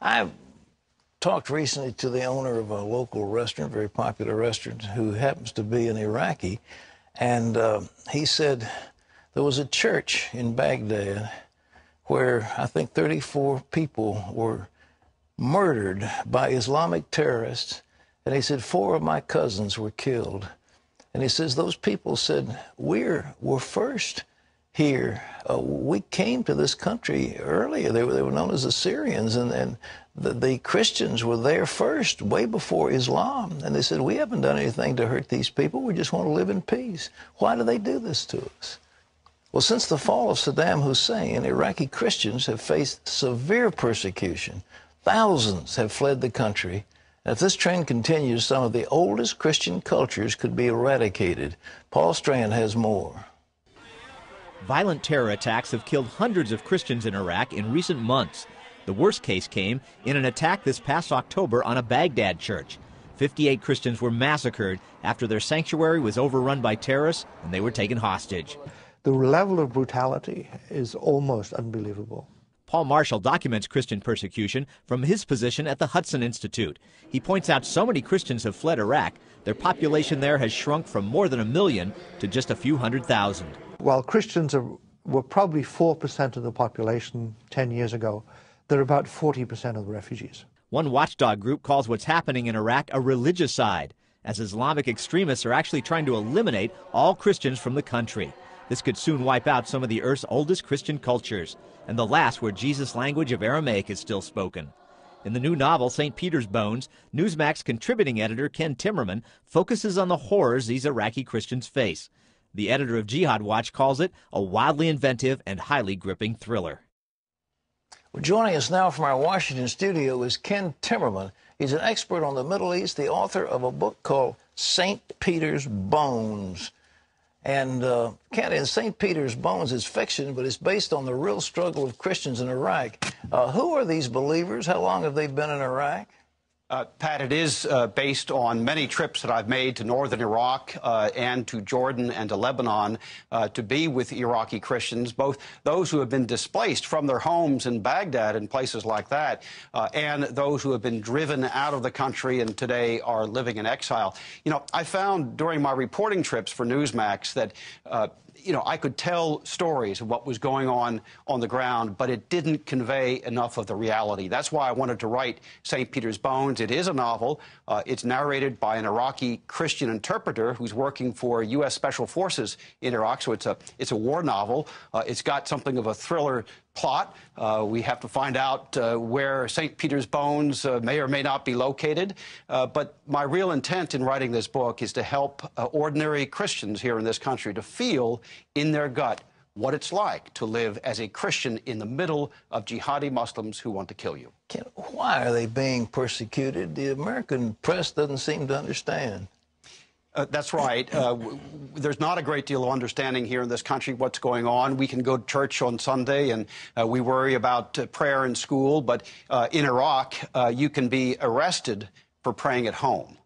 I talked recently to the owner of a local restaurant, very popular restaurant, who happens to be an Iraqi, and he said there was a church in Baghdad where I think 34 people were murdered by Islamic terrorists, and he said 4 of my cousins were killed. And he says those people said, we're first here. We came to this country earlier. They were known as the Syrians, and the Christians were there first, way before Islam. And they said, we haven't done anything to hurt these people. We just want to live in peace. Why do they do this to us? Well, since the fall of Saddam Hussein, Iraqi Christians have faced severe persecution. Thousands have fled the country. If this trend continues, some of the oldest Christian cultures could be eradicated. Paul Strand has more. Violent terror attacks have killed hundreds of Christians in Iraq in recent months. The worst case came in an attack this past October on a Baghdad church. 58 Christians were massacred after their sanctuary was overrun by terrorists and they were taken hostage. The level of brutality is almost unbelievable. Paul Marshall documents Christian persecution from his position at the Hudson Institute. He points out so many Christians have fled Iraq, their population there has shrunk from more than 1 million to just a few 100,000. While Christians were probably 4% of the population 10 years ago, they're about 40% of the refugees. One watchdog group calls what's happening in Iraq a religicide, as Islamic extremists are actually trying to eliminate all Christians from the country. This could soon wipe out some of the Earth's oldest Christian cultures, and the last where Jesus' language of Aramaic is still spoken. In the new novel, St. Peter's Bones, Newsmax contributing editor Ken Timmerman focuses on the horrors these Iraqi Christians face. The editor of Jihad Watch calls it a wildly inventive and highly gripping thriller. Well, joining us now from our Washington studio is Ken Timmerman. He's an expert on the Middle East, the author of a book called St. Peter's Bones. And Ken, in St. Peter's Bones is fiction, but it's based on the real struggle of Christians in Iraq. Who are these believers? How long have they been in Iraq? Pat, it is based on many trips that I've made to northern Iraq and to Jordan and to Lebanon to be with Iraqi Christians, both those who have been displaced from their homes in Baghdad and places like that, and those who have been driven out of the country and today are living in exile. You know, I found during my reporting trips for Newsmax that I could tell stories of what was going on the ground, but it didn't convey enough of the reality. That's why I wanted to write St. Peter's Bones. It is a novel. It's narrated by an Iraqi Christian interpreter who's working for U.S. Special Forces in Iraq, so it's a war novel. It's got something of a thriller plot. We have to find out where St. Peter's Bones may or may not be located. But my real intent in writing this book is to help ordinary Christians here in this country to feel in their gut what it's like to live as a Christian in the middle of jihadi Muslims who want to kill you. Ken, why are they being persecuted? The American press doesn't seem to understand. That's right. There's not a great deal of understanding here in this country what's going on. We can go to church on Sunday and we worry about prayer in school, but in Iraq, you can be arrested for praying at home.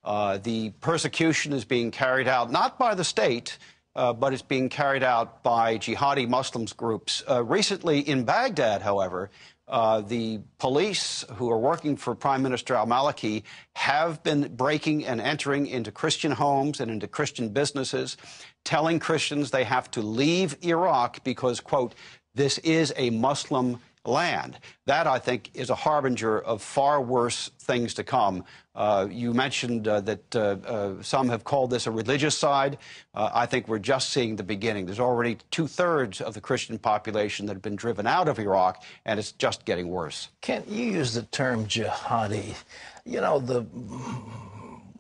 The persecution is being carried out not by the state, but it's being carried out by jihadi Muslims groups. Recently in Baghdad, however, the police who are working for Prime Minister al-Maliki have been breaking and entering into Christian homes and into Christian businesses, telling Christians they have to leave Iraq because, quote, this is a Muslim land. That, I think, is a harbinger of far worse things to come. You mentioned that some have called this a religicide. I think we're just seeing the beginning. There's already 2/3 of the Christian population that have been driven out of Iraq, and it's just getting worse. Kent, you use the term jihadi. You know, the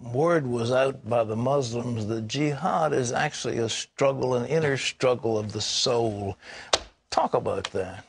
word was out by the Muslims that jihad is actually a struggle, an inner struggle of the soul. Talk about that.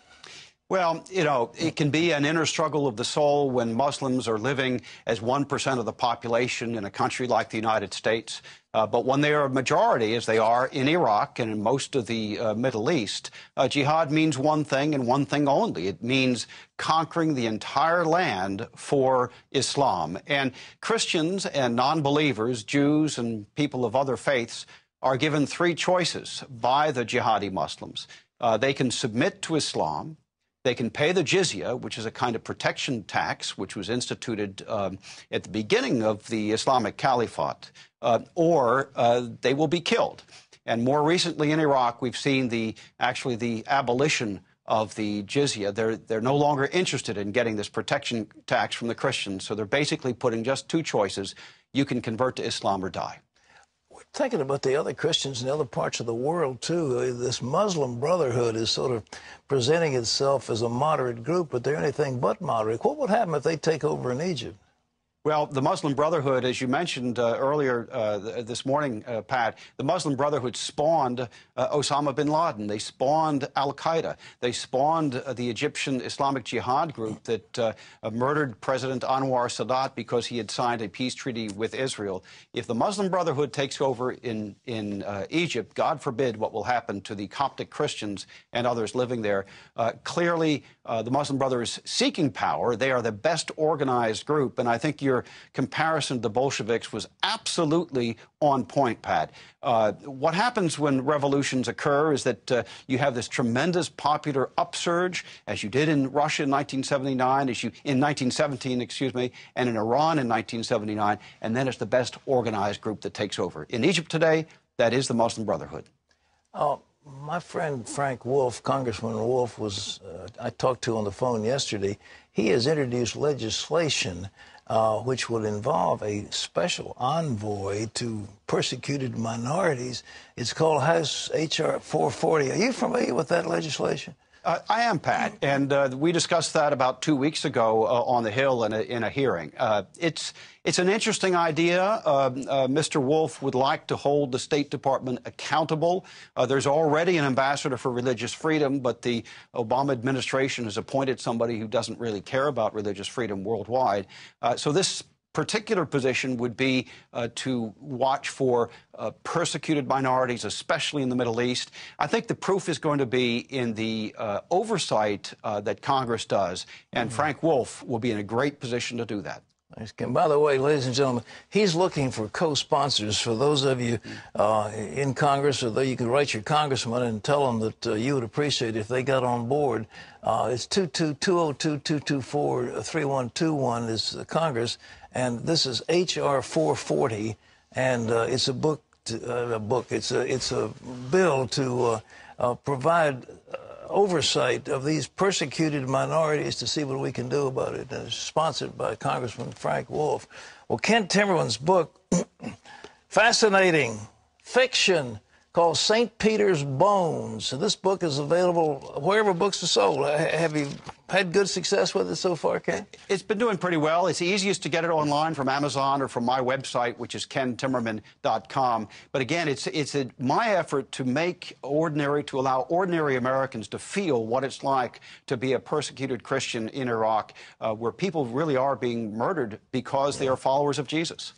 Well, you know, it can be an inner struggle of the soul when Muslims are living as 1% of the population in a country like the United States. But when they are a majority, as they are in Iraq and in most of the Middle East, jihad means one thing and one thing only. It means conquering the entire land for Islam. And Christians and non-believers, Jews and people of other faiths, are given 3 choices by the jihadi Muslims. They can submit to Islam. They can pay the jizya, which is a kind of protection tax, which was instituted at the beginning of the Islamic Caliphate, or they will be killed. And more recently in Iraq, we've seen actually the abolition of the jizya. They're no longer interested in getting this protection tax from the Christians, so they're basically putting just two choices. You can convert to Islam or die. We're thinking about the other Christians in other parts of the world, too. This Muslim Brotherhood is sort of presenting itself as a moderate group, but they're anything but moderate. What would happen if they take over in Egypt? Well, the Muslim Brotherhood, as you mentioned earlier this morning, Pat, the Muslim Brotherhood spawned Osama bin Laden. They spawned al-Qaeda. They spawned the Egyptian Islamic Jihad group that murdered President Anwar Sadat because he had signed a peace treaty with Israel. If the Muslim Brotherhood takes over in Egypt, God forbid what will happen to the Coptic Christians and others living there. Clearly, the Muslim Brotherhood is seeking power. They are the best organized group, and I think your comparison to the Bolsheviks was absolutely on point, Pat. What happens when revolutions occur is that you have this tremendous popular upsurge, as you did in Russia in 1979, in 1917, excuse me, and in Iran in 1979, and then it's the best organized group that takes over. In Egypt today, that is the Muslim Brotherhood. My friend Frank Wolf, Congressman Wolf, I talked to on the phone yesterday. He has introduced legislation which would involve a special envoy to persecuted minorities. It's called House H.R. 440. Are you familiar with that legislation? I am, Pat, and we discussed that about 2 weeks ago on the Hill in a hearing. It's an interesting idea. Mr. Wolf would like to hold the State Department accountable. There's already an ambassador for religious freedom, but the Obama administration has appointed somebody who doesn't really care about religious freedom worldwide. So this particular position would be to watch for persecuted minorities, especially in the Middle East. I think the proof is going to be in the oversight that Congress does, and Frank Wolf will be in a great position to do that. And by the way, ladies and gentlemen, he's looking for co-sponsors. For those of you in Congress, or you can write your congressman and tell them that you would appreciate it if they got on board. It's 202-224-3121 is the Congress, and this is H.R. 440, and it's a bill to provide oversight of these persecuted minorities to see what we can do about it. And it's sponsored by Congressman Frank Wolf. Well, Ken Timmerman's book, fascinating fiction, called St. Peter's Bones. And this book is available wherever books are sold. Have you had good success with it so far, Ken? It's been doing pretty well. It's easiest to get it online from Amazon or from my website, which is kentimmerman.com. But again, it's my effort to allow ordinary Americans to feel what it's like to be a persecuted Christian in Iraq, where people really are being murdered because they are followers of Jesus.